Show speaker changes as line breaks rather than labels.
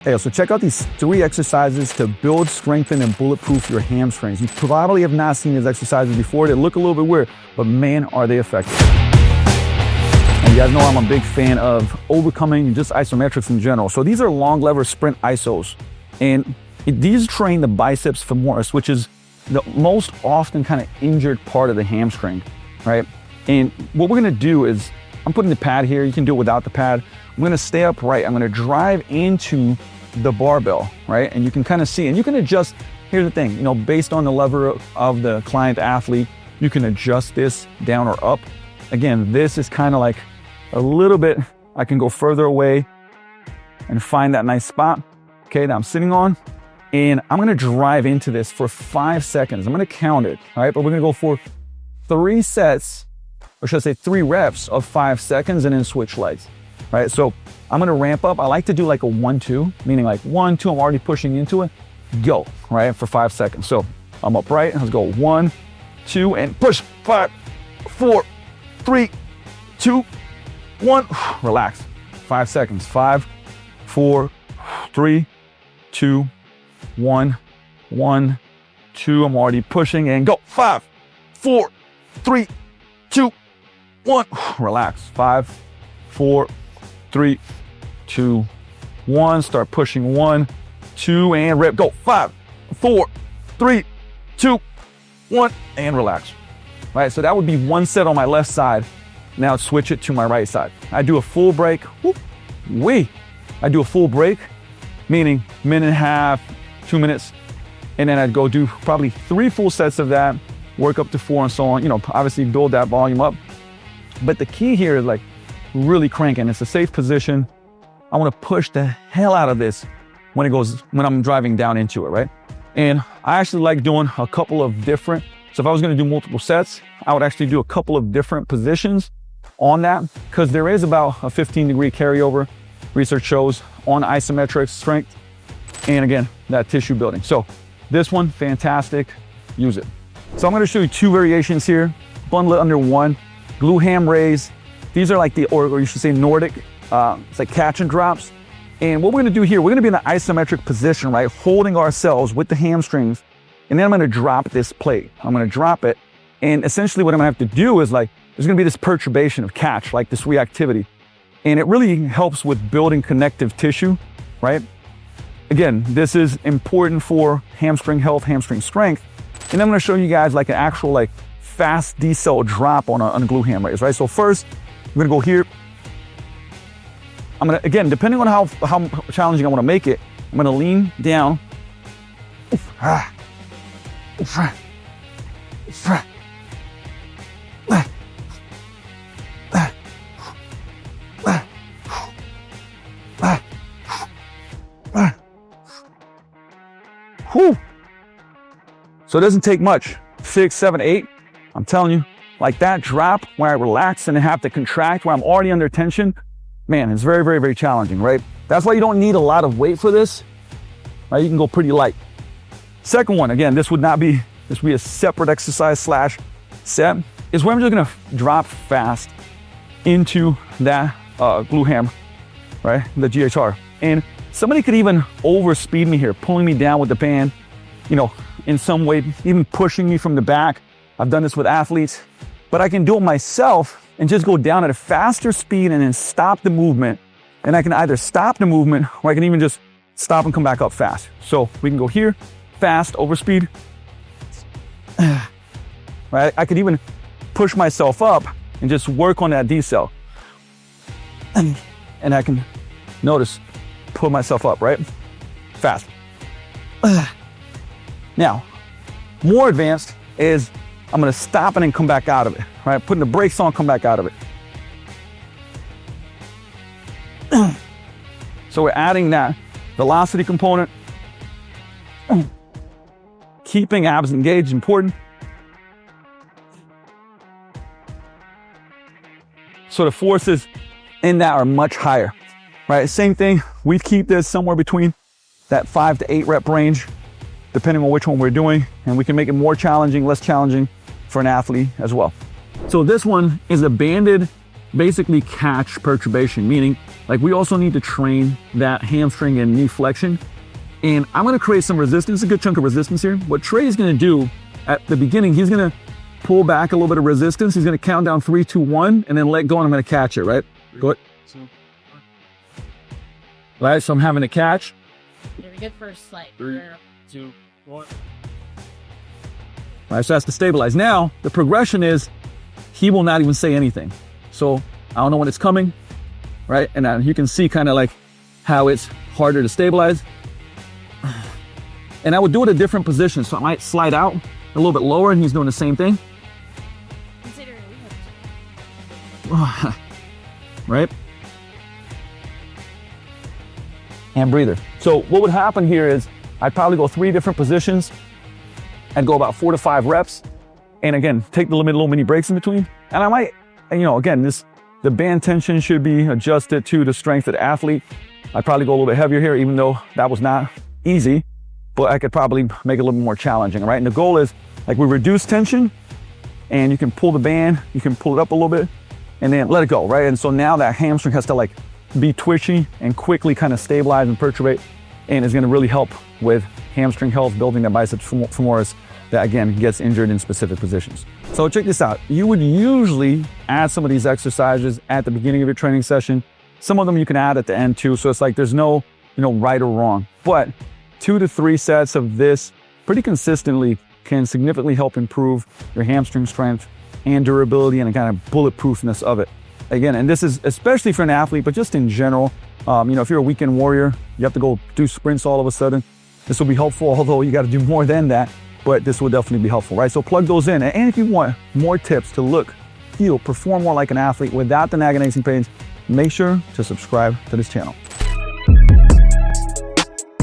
Hey, so check out these 3 exercises to build, strengthen, and bulletproof your hamstrings. You probably have not seen these exercises before. They look a little bit weird, but man, are they effective. And you guys know I'm a big fan of overcoming just isometrics in general. So these are long lever sprint isos. And these train the biceps femoris, which is the most often kind of injured part of the hamstring, right? And what we're gonna do is, I'm putting the pad here. You can do it without the pad. I'm gonna stay upright. I'm gonna drive into the barbell, right? And you can kind of see, and you can adjust. Here's the thing, based on the lever of the client athlete, you can adjust this down or up. Again, this is kind of like a little bit, I can go further away and find that nice spot, okay, that I'm sitting on. And I'm gonna drive into this for 5 seconds. I'm gonna count it, all right? But we're gonna go for 3 sets, or should I say 3 reps of 5 seconds and then switch legs, right? So I'm gonna ramp up. I like to do like a 1-2, meaning like 1, 2, I'm already pushing into it. Go, right, for 5 seconds. So I'm upright, let's go 1, 2, and push, 5, 4, 3, 2, 1. Relax, 5 seconds, 5, 4, 3, 2, 1, 1, 2, I'm already pushing, and go, 5, 4, 3, 2, 1. Relax, 5, 4, 3, 2, 1. Start pushing, 1, 2, and rip. Go, 5, 4, 3, 2, 1, and relax. All right, so that would be 1 set on my left side. Now switch it to my right side. I do a full break. I do a full break, meaning 1.5, 2 minutes, and then I'd go do probably 3 full sets of that, work up to 4 and so on. Obviously build that volume up. But the key here is like really cranking. It's a safe position. I want to push the hell out of this when I'm driving down into it, right? And I actually like doing a couple of different, so if I was going to do multiple sets, I would actually do a couple of different positions on that, because there is about a 15-degree carryover, research shows, on isometric strength, and again, that tissue building. So this one, fantastic, use it. So I'm going to show you 2 variations here, bundle it under 1, glute ham raise. These are like or you should say Nordic, it's like catch and drops. And what we're gonna do here, we're gonna be in an isometric position, right? Holding ourselves with the hamstrings. And then I'm gonna drop this plate. I'm gonna drop it. And essentially what I'm gonna have to do is there's gonna be this perturbation of catch, like this reactivity. And it really helps with building connective tissue, right? Again, this is important for hamstring health, hamstring strength. And I'm gonna show you guys like an actual fast decel drop on a glute ham raise, right? So first, I'm gonna go here. I'm gonna, again, depending on how challenging I wanna make it, I'm gonna lean down. Whew. So it doesn't take much, 6, 7, 8. I'm telling you, like that drop where I relax and have to contract where I'm already under tension, man, it's very, very, very challenging, right? That's why you don't need a lot of weight for this, right? You can go pretty light. Second one, again, this would be a separate exercise / set, is where I'm just gonna drop fast into that glute ham, right? The GHR. And somebody could even overspeed me here, pulling me down with the band, in some way, even pushing me from the back. I've done this with athletes, but I can do it myself and just go down at a faster speed and then stop the movement. And I can either stop the movement or I can even just stop and come back up fast. So we can go here, fast, over speed. Right? I could even push myself up and just work on that decel. And I can, notice, pull myself up, right? Fast. Now, more advanced is I'm gonna stop and then come back out of it, right? Putting the brakes on, come back out of it. So we're adding that velocity component. Keeping abs engaged, important. So the forces in that are much higher, right? Same thing, we keep this somewhere between that 5 to 8 rep range, depending on which one we're doing, and we can make it more challenging, less challenging for an athlete as well. So this one is a banded basically catch perturbation, meaning like we also need to train that hamstring and knee flexion. And I'm gonna create some resistance, a good chunk of resistance here. What Trey is gonna do at the beginning, he's gonna pull back a little bit of resistance. He's gonna count down 3, 2, 1, and then let go, and I'm gonna catch it, right? Go ahead. Right, so I'm having to catch.
Very good first like
3, 2, 1.
All right, so that's to stabilize. Now, the progression is he will not even say anything. So I don't know when it's coming, right? And you can see kind of like how it's harder to stabilize. And I would do it at different positions. So I might slide out a little bit lower, and he's doing the same thing.
consider it.
Right? And breather. So what would happen here is I'd probably go 3 different positions and go about 4 to 5 reps. And again, take the little mini breaks in between. And I might, again, the band tension should be adjusted to the strength of the athlete. I'd probably go a little bit heavier here, even though that was not easy, but I could probably make it a little bit more challenging, right? And the goal is like we reduce tension, and you can pull the band, you can pull it up a little bit, and then let it go, right? And so now that hamstring has to like be twitchy and quickly kind of stabilize and perturbate, and it's gonna really help with hamstring health, building that biceps femoris that again gets injured in specific positions. So check this out. You would usually add some of these exercises at the beginning of your training session. Some of them you can add at the end too. So it's like there's no, right or wrong, but 2 to 3 sets of this pretty consistently can significantly help improve your hamstring strength and durability and kind of bulletproofness of it. Again, and this is especially for an athlete, but just in general, if you're a weekend warrior, you have to go do sprints all of a sudden. This will be helpful, although you got to do more than that, but this will definitely be helpful, right? So plug those in. And if you want more tips to look, feel, perform more like an athlete without the nagging pains, make sure to subscribe to this channel.